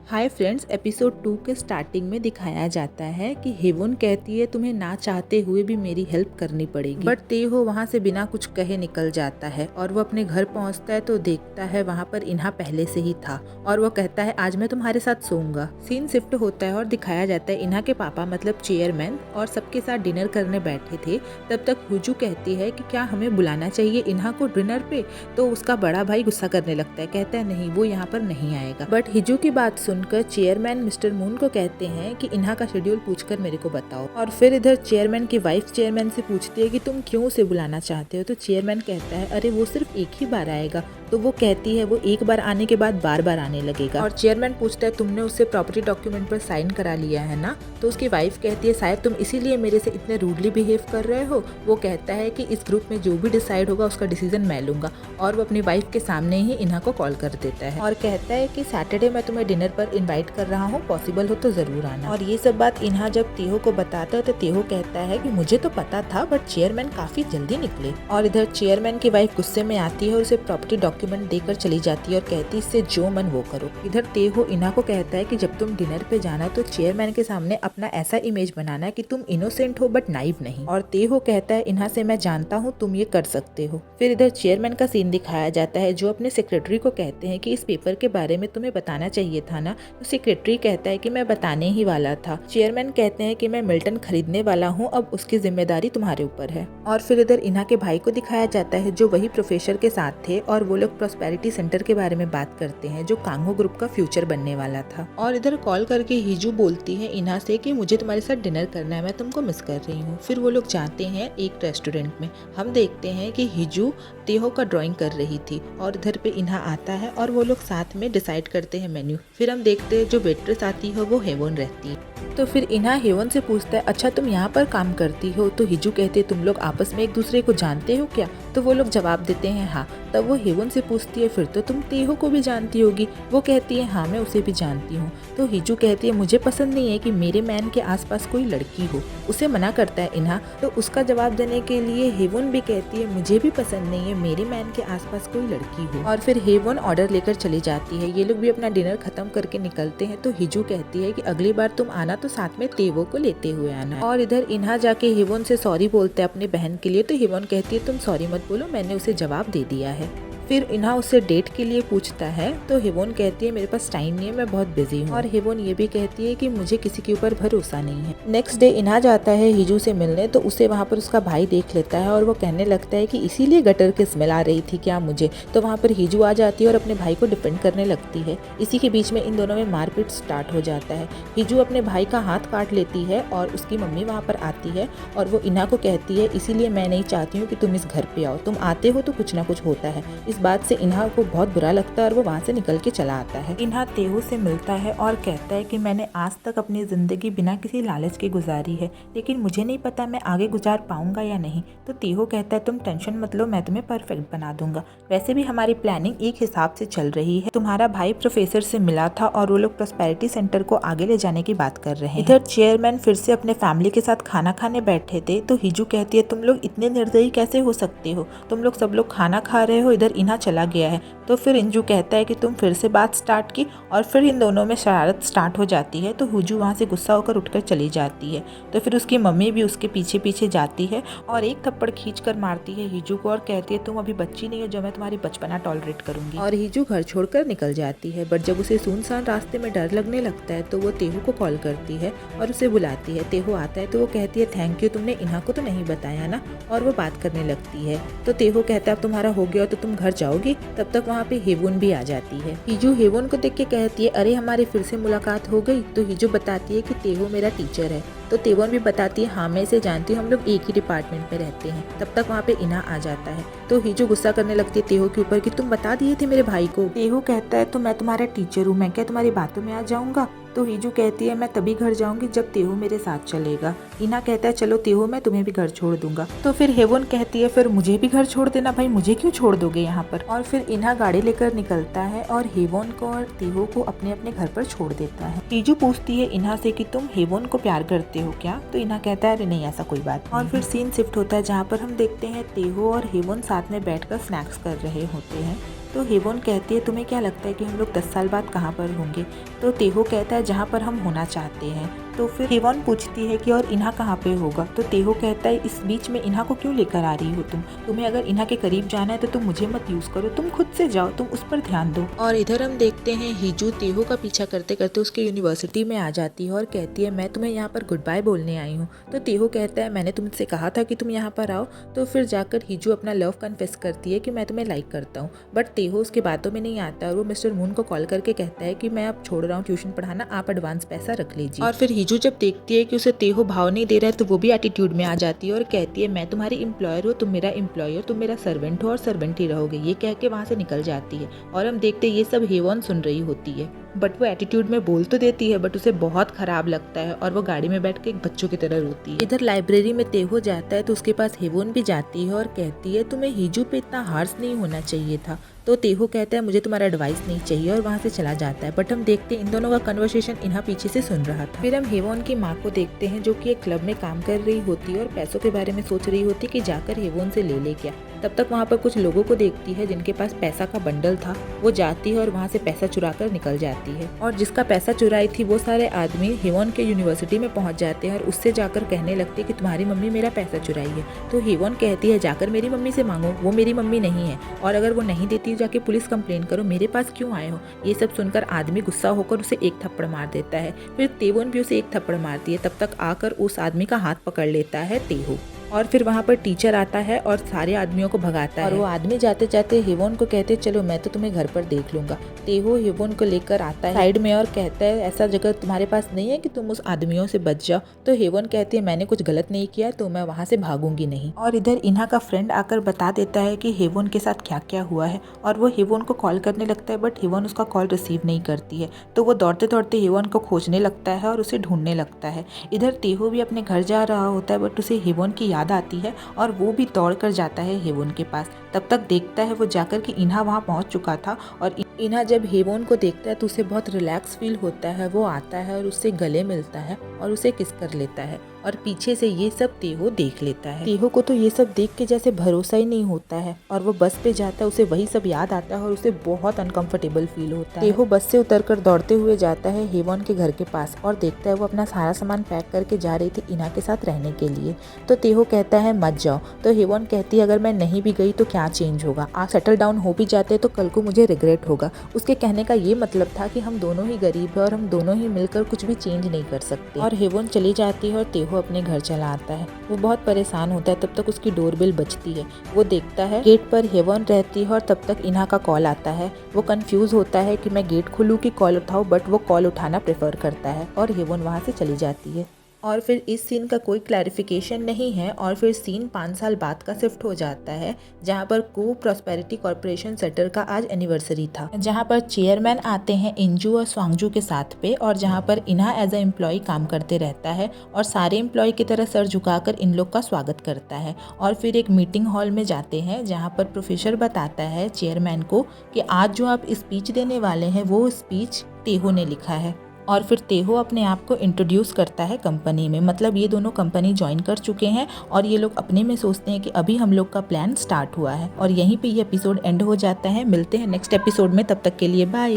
Hi friends, episode 2 के starting में दिखाया जाता है कि हेवन कहती है तुम्हें ना चाहते हुए भी मेरी हेल्प करनी पड़ेगी, बट तेहो वहाँ से बिना कुछ कहे निकल जाता है और वो अपने घर पहुँचता है तो देखता है वहाँ पर इन्हा पहले से ही था और वो कहता है आज मैं तुम्हारे साथ सोऊंगा। सीन शिफ्ट होता है और दिखाया जाता है इन्हा के पापा मतलब चेयरमैन और सबके साथ डिनर करने बैठे थे। तब तक हुजू कहती है कि क्या हमें बुलाना चाहिए इन्हा को डिनर पे, तो उसका बड़ा भाई गुस्सा करने लगता है, कहता है नहीं वो यहाँ पर नहीं आएगा। बट हिजू की बात सुनकर चेयरमैन मिस्टर मून को कहते हैं कि इन्हा का शेड्यूल पूछकर मेरे को बताओ। और फिर इधर चेयरमैन की वाइफ चेयरमैन से पूछती है कि तुम क्यों उसे बुलाना चाहते हो, तो चेयरमैन कहता है अरे वो सिर्फ एक ही बार आएगा। तो वो कहती है वो एक बार आने के बाद बार बार आने लगेगा। और चेयरमैन पूछता है तुमने उससे प्रॉपर्टी डॉक्यूमेंट पर साइन करा लिया है ना, तो उसकी वाइफ कहती है शायद तुम इसीलिए मेरे से इतने रूडली बिहेव कर रहे हो। वो कहता है कि इस ग्रुप में जो भी डिसाइड होगा उसका डिसीजन मैं लूंगा, और वो अपनी वाइफ के सामने ही इन्हा को कॉल कर देता है और कहता है कि सैटरडे मैं तुम्हें डिनर पर इन्वाइट कर रहा हूँ, पॉसिबल हो तो जरूर आना। और ये सब बात इन्हा जब तेहो को बताता है तो तेहो कहता है कि मुझे तो पता था बट चेयरमैन काफी जल्दी निकले। और इधर चेयरमैन की वाइफ गुस्से में आती है और उसे प्रॉपर्टी डॉक्यूमेंट देकर चली जाती है और कहती है इससे जो मन वो करो। इधर तेहो इन्हा को कहता है कि जब तुम डिनर पे जाना तो चेयरमैन के सामने अपना ऐसा इमेज बनाना कि तुम इनोसेंट हो बट नाइव नहीं। और तेहो कहता है इन्हा से मैं जानता हूँ तुम ये कर सकते हो। फिर इधर चेयरमैन का सीन दिखाया जाता है जो अपने सेक्रेटरी को कहते हैं कि इस पेपर के बारे में तुम्हें बताना चाहिए था ना, तो सेक्रेटरी कहता है कि मैं बताने ही वाला था। चेयरमैन कहते हैं कि मैं मिल्टन खरीदने वाला हूँ, अब उसकी जिम्मेदारी तुम्हारे ऊपर है। और फिर इधर इन्हा के भाई को दिखाया जाता है जो वही प्रोफेसर के साथ थे और वो लोग प्रॉस्पेरिटी सेंटर के बारे में बात करते हैं जो कांगो ग्रुप का फ्यूचर बनने वाला था। और इधर कॉल करके हिजू बोलती है इन्हा से कि मुझे तुम्हारे साथ डिनर करना है, मैं तुमको मिस कर रही हूँ। फिर वो लोग जाते हैं एक रेस्टोरेंट में। हम देखते हैं कि हिजू तेहो का ड्राइंग कर रही थी और इधर पे इन्हा आता है और वो लोग साथ में डिसाइड करते हैं मेन्यू। फिर हम देखते हैं जो वेट्रेस आती है वो हेवन रहती है। तो फिर इन्हा हेवन से पूछता है अच्छा तुम यहाँ पर काम करती हो, तो हिजू कहते हैं तुम लोग आपस में एक दूसरे को जानते हो क्या, तो वो लोग जवाब देते हैं हाँ। तब वो हेवन से पूछती है फिर तो तुम तेहो को भी जानती होगी, वो कहती है हाँ मैं उसे भी जानती हूँ। तो हिजू कहती है मुझे पसंद नहीं है कि मेरे मैन के आसपास कोई लड़की हो, उसे मना करता है इन्हा। तो उसका जवाब देने के लिए हेवन भी कहती है मुझे भी पसंद नहीं है मेरे मैन के आसपास कोई लड़की हो। और फिर हेवन ऑर्डर लेकर चली जाती है। ये लोग भी अपना डिनर खत्म करके निकलते हैं। तो हिजू कहती है कि अगली बार तुम आना तो साथ में तेहो को लेते हुए आना। और इधर इन्हा जाके हेवन से सॉरी बोलते हैं अपनी बहन के लिए, तो हेवन कहती है तुम सॉरी मत बोलो, मैंने उसे जवाब दे दिया है। फिर इन्हा उससे डेट के लिए पूछता है, तो हेवन कहती है मेरे पास टाइम नहीं है, मैं बहुत बिजी हूँ। और हेवन ये भी कहती है कि मुझे किसी के ऊपर भरोसा नहीं है। नेक्स्ट डे इन्हा जाता है हिजू से मिलने, तो उसे वहाँ पर उसका भाई देख लेता है और वो कहने लगता है कि इसीलिए गटर की स्मेल आ रही थी क्या मुझे। तो वहाँ पर हिजू आ जाती है और अपने भाई को डिफेंड करने लगती है। इसी के बीच में इन दोनों में मारपीट स्टार्ट हो जाता है। हिजू अपने भाई का हाथ काट लेती है और उसकी मम्मी वहाँ पर आती है और वो इन्हा को कहती है इसीलिए मैं नहीं चाहती हूँ कि तुम इस घर पे आओ, तुम आते हो तो कुछ ना कुछ होता है। इस बात से इन्हा को बहुत बुरा लगता है और वो वहाँ से निकल के चला आता है। इन्हा तेहो से मिलता है और कहता है कि मैंने आज तक अपनी जिंदगी बिना किसी लालच के गुजारी है, लेकिन मुझे नहीं पता मैं आगे गुजार पाऊंगा या नहीं। तो तेहो कहता है तुम टेंशन मत लो, मैं तुम्हें परफेक्ट बना दूंगा। वैसे भी हमारी प्लानिंग एक हिसाब से चल रही है। तुम्हारा भाई प्रोफेसर से मिला था और वो लोग प्रॉस्पेरिटी सेंटर को आगे ले जाने की बात कर रहे हैं। इधर चेयरमैन फिर से अपने फैमिली के साथ खाना खाने बैठे थे। तो हिजू कहती है तुम लोग इतने निर्दयी कैसे हो सकते हो, तुम लोग सब लोग खाना खा रहे हो, इधर इन्हा चला गया है। तो फिर इंजू कहता है कि तुम फिर से बात स्टार्ट की और फिर इन दोनों में शरारत स्टार्ट हो जाती है। तो हुजू वहाँ से गुस्सा होकर उठकर चली जाती है। तो फिर उसकी मम्मी भी उसके पीछे पीछे जाती है और एक थप्पड़ खींच कर मारती है हिजू को और कहती है तुम अभी बच्ची नहीं हो जो मैं तुम्हारी बचपना टॉलरेट करूंगी। और हिजू घर छोड़कर निकल जाती है। बट जब उसे सुनसान रास्ते में डर लगने लगता है तो वो तेहू को कॉल करती है और उसे बुलाती है। तेहू आता है तो वो कहती है थैंक यू, तुमने इन्हा को तो नहीं बताया ना, और वो बात करने लगती है। तो तेहू कहता है अब तुम्हारा हो गया तो तुम घर जाओगी। तब तक वहाँ पे हेवन भी आ जाती है। हिजू हेवन को देख के कहती है अरे हमारी फिर से मुलाकात हो गई। तो हिजू बताती है कि तेहो मेरा टीचर है। तो तेवन भी बताती है हाँ मैं इसे जानती हूँ, हम लोग एक ही डिपार्टमेंट में रहते हैं। तब तक वहाँ पे इन्हा आ जाता है। तो हिजू गुस्सा करने लगती है तेहो के ऊपर कि तुम बता दिए थे मेरे भाई को। तेहो कहता है तो मैं तुम्हारा टीचर हूँ, मैं क्या तुम्हारी बातों में आ जाऊंगा। तो हिजू कहती है मैं तभी घर जाऊंगी जब तेहो मेरे साथ चलेगा। इन्हा कहता है चलो तेहो मैं तुम्हें भी घर छोड़ दूंगा। तो फिर हेवन कहती है फिर मुझे भी घर छोड़ देना भाई, मुझे क्यों छोड़ दोगे यहाँ पर। और फिर इन्हा गाड़ी लेकर निकलता है और हेवन को और तेहो को अपने अपने घर पर छोड़ देता है। हिजू पूछती है इन्हा से कि तुम हेवन को प्यार करते हो क्या, तो इन्हा कहता है अरे नहीं ऐसा कोई बात नहीं। और फिर सीन शिफ्ट होता है जहाँ पर हम देखते हैं तेहो और हेवन साथ में बैठकर स्नैक्स कर रहे होते हैं। तो हेवोन कहती है तुम्हें क्या लगता है कि हम लोग 10 साल बाद कहाँ पर होंगे? तो तेहो कहता है जहाँ पर हम होना चाहते हैं। तो फिर हेवोन पूछती है कि और इन्हा कहाँ पे होगा? तो तेहो कहता है इस बीच में इन्हा को क्यों लेकर आ रही हो तुम? तुम्हें अगर इन्हा के करीब जाना है तो तुम मुझे मत यूज करो, तुम खुद से जाओ, तुम उस पर ध्यान दो। और इधर हम देखते हैं हिजू तेहो का पीछा करते करते उसके यूनिवर्सिटी में आ जाती है और कहती है मैं तुम्हें यहाँ पर गुड बाय बोलने आई हूँ। तो तेहो कहता है मैंने तुमसे कहा था कि तुम यहाँ पर आओ। तो फिर जाकर हिजू अपना लव कन्फेस करती है कि मैं तुम्हें लाइक करता हूँ, बट तेहो उसकी बातों में नहीं आता और वो मिस्टर मून को कॉल करके कहता है कि मैं अब छोड़ रहा हूँ ट्यूशन पढ़ाना, आप एडवांस पैसा रख लीजिए। और फिर हिजू जब देखती है कि उसे तेहो भाव नहीं दे रहा है तो वो भी एटीट्यूड में आ जाती है और कहती है मैं तुम्हारी एम्प्लॉयर हूँ, तुम मेरा एम्प्लॉयर, तुम मेरा सर्वेंट हो और सर्वेंट ही रहोगे, ये कह के वहाँ से निकल जाती है। और हम देखते हैं ये सब हेवोन सुन रही होती है, बट वो एटीट्यूड में बोल तो देती है बट उसे बहुत खराब लगता है और वो गाड़ी में बैठ के एक बच्चों की तरह रोती है। इधर लाइब्रेरी में तेहो जाता है तो उसके पास हेवोन भी जाती है और कहती है तुम्हें हिजू पे इतना हार्श नहीं होना चाहिए था। तो तेहो कहता है मुझे तुम्हारा एडवाइस नहीं चाहिए और वहाँ से चला जाता है। बट हम देखते हैं इन दोनों का कन्वर्सेशन इन्हा पीछे से सुन रहा था। फिर हम हेवोन की माँ को देखते हैं जो कि एक क्लब में काम कर रही होती है और पैसों के बारे में सोच रही होती कि जाकर हेवोन से ले क्या। तब तक वहाँ पर कुछ लोगों को देखती है जिनके पास पैसा का बंडल था, वो जाती है और वहाँ से पैसा चुरा कर निकल जाती है। और जिसका पैसा चुराई थी वो सारे आदमी हेवोन के यूनिवर्सिटी में पहुँच जाते हैं और उससे जाकर कहने लगते कि तुम्हारी मम्मी मेरा पैसा चुराई है। तो हेवोन कहती है जाकर मेरी मम्मी से मांगो, वो मेरी मम्मी नहीं है, और अगर वो नहीं देती जाके पुलिस कंप्लेन करो, मेरे पास क्यों आए हो। ये सब सुनकर आदमी गुस्सा होकर उसे एक थप्पड़ मार देता है। फिर तेवोन भी उसे एक थप्पड़ मारती है। तब तक आकर उस आदमी का हाथ पकड़ लेता है तेहो और फिर वहाँ पर टीचर आता है और सारे आदमियों को भगाता है। और वो आदमी जाते जाते हेवोन को कहते चलो मैं तो तुम्हें घर पर देख लूंगा। तेहो हेवोन को लेकर आता है साइड में और कहता है ऐसा जगह तुम्हारे पास नहीं है कि तुम उस आदमियों से बच जाओ। तो हेवोन कहती है मैंने कुछ गलत नहीं किया तो मैं वहाँ से भागूंगी नहीं। और इधर इन्हा का फ्रेंड आकर बता देता है कि हेवोन के साथ क्या क्या हुआ है और वो हेवोन को कॉल करने लगता है बट हेवोन उसका कॉल रिसीव नहीं करती है। तो वो दौड़ते दौड़ते हेवोन को खोजने लगता है और उसे ढूंढने लगता है। इधर तेहो भी अपने घर जा रहा होता है बट उसे हेवोन की याद आती है और वो भी दौड़ कर जाता है हेवोन के पास। तब तक देखता है वो जाकर कि इन्हा वहाँ पहुँच चुका था और इन्हा जब हेवोन को देखता है तो उसे बहुत रिलैक्स फील होता है। वो आता है और उससे गले मिलता है और उसे किस कर लेता है और पीछे से ये सब तेहो देख लेता है। तेहो को तो ये सब देख के जैसे भरोसा ही नहीं होता है और वो बस पे जाता है, उसे वही सब याद आता है और उसे बहुत अनकंफर्टेबल फील होता है। तेहो बस से उतरकर दौड़ते हुए जाता है हेवोन के घर के पास और देखता है वो अपना सारा सामान पैक करके जा रही थी इन्हा के साथ रहने के लिए। तो तेहो कहता है मत जाओ। तो हेवोन कहती है अगर मैं नहीं भी गई तो क्या चेंज होगा, आप सेटल डाउन हो भी जाते तो कल को मुझे रिग्रेट होगा। उसके कहने का ये मतलब था कि हम दोनों ही गरीब है और हम दोनों ही मिलकर कुछ भी चेंज नहीं कर सकते। और हेवोन चली जाती है और तेहो अपने घर चला आता है। वो बहुत परेशान होता है। तब तक उसकी डोरबेल बजती है। वो देखता है गेट पर हेवोन रहती है और तब तक इन्हा का कॉल आता है। वो कंफ्यूज होता है कि मैं गेट खोलूं कि कॉल उठाऊं, बट वो कॉल उठाना प्रेफर करता है और हेवोन वहां से चली जाती है। और फिर इस सीन का कोई क्लैरिफिकेशन नहीं है और फिर सीन 5 साल बाद का शिफ्ट हो जाता है जहां पर को प्रॉस्पेरिटी कॉर्पोरेशन सेटर का आज एनिवर्सरी था, जहां पर चेयरमैन आते हैं इंजू और स्वांगजू के साथ पे और जहां पर इन्हा एज अ एम्प्लॉय काम करते रहता है और सारे एम्प्लॉय की तरह सर झुकाकर इन लोग का स्वागत करता है। और फिर एक मीटिंग हॉल में जाते हैं जहाँ पर प्रोफेसर बताता है चेयरमैन को कि आज जो आप स्पीच देने वाले हैं वो स्पीच तेहो ने लिखा है। और फिर तेहो अपने आप को इंट्रोड्यूस करता है कंपनी में, मतलब ये दोनों कंपनी ज्वाइन कर चुके हैं और ये लोग अपने में सोचते हैं कि अभी हम लोग का प्लान स्टार्ट हुआ है। और यहीं पे ये एपिसोड एंड हो जाता है। मिलते हैं नेक्स्ट एपिसोड में, तब तक के लिए बाय।